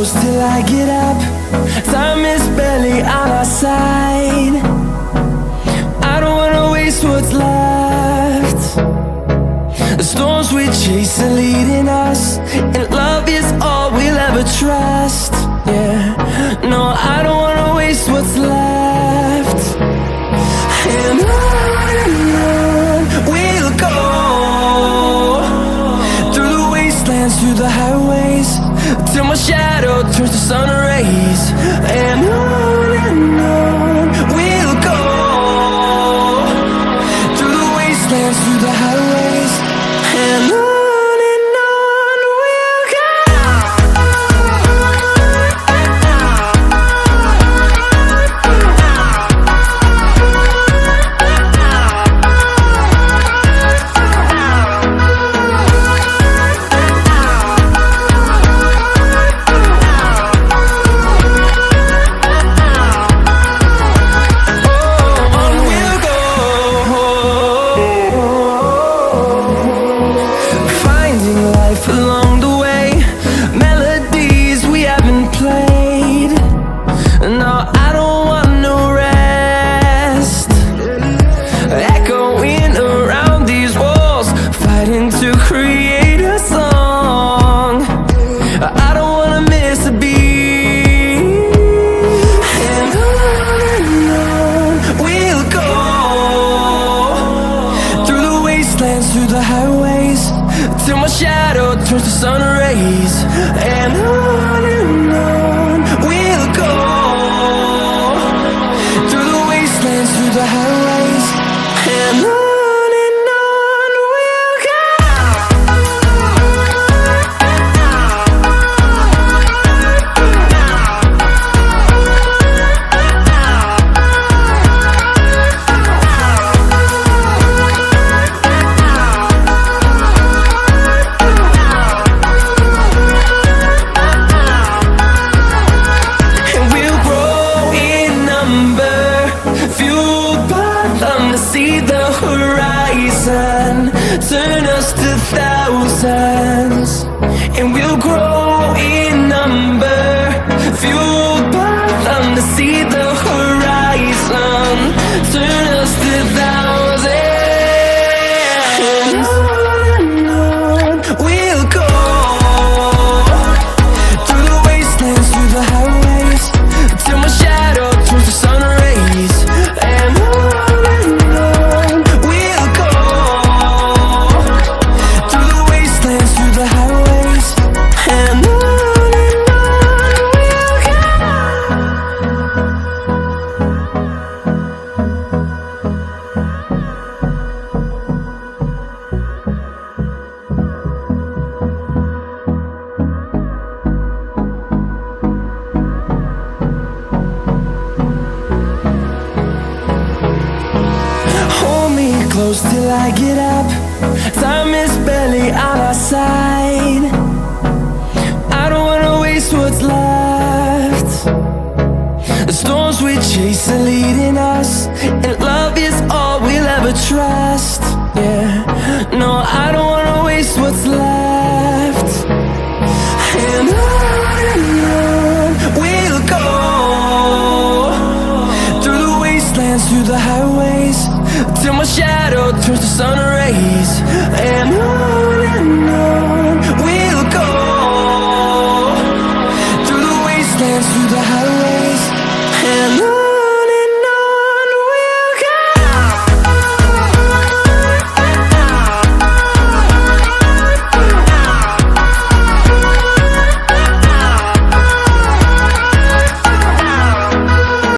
close till I get up. Time is barely on our side. I don't wanna waste what's left. The storms we chase are leading us, and love is all we'll ever trust. Yeah, no, I don't wanna waste what's left. And on we'll go, through the wastelands, through the highways, till my shadow turns to sun rays. And on we'll go, through the wastelands, through the highways, and on. Along the way, melodies we haven't played. No, I don't want no rest. Echoing around these walls, fighting to create a song. I don't wanna miss a beat. And on we'll go, through the wastelands, through the highways, till my shadow turns to sun rays. And on we'll go, through the wastelands, through the highways, and on we'll go. See the horizon, turn us to thousands, and we'll grow in number, fueled by them to see the horizon, turn us to thousands. And on we'll go, through the wastelands, through the highways, till my shadow turns to sun rays. And close till I get up. Time is barely on our side. I don't wanna waste what's left. The storms we chase are leading us, and love is all we'll ever trust. Yeah, no, I don't wanna waste what's left. And on we'll go, through the wastelands, through the highways, till my shadow turns to sun rays.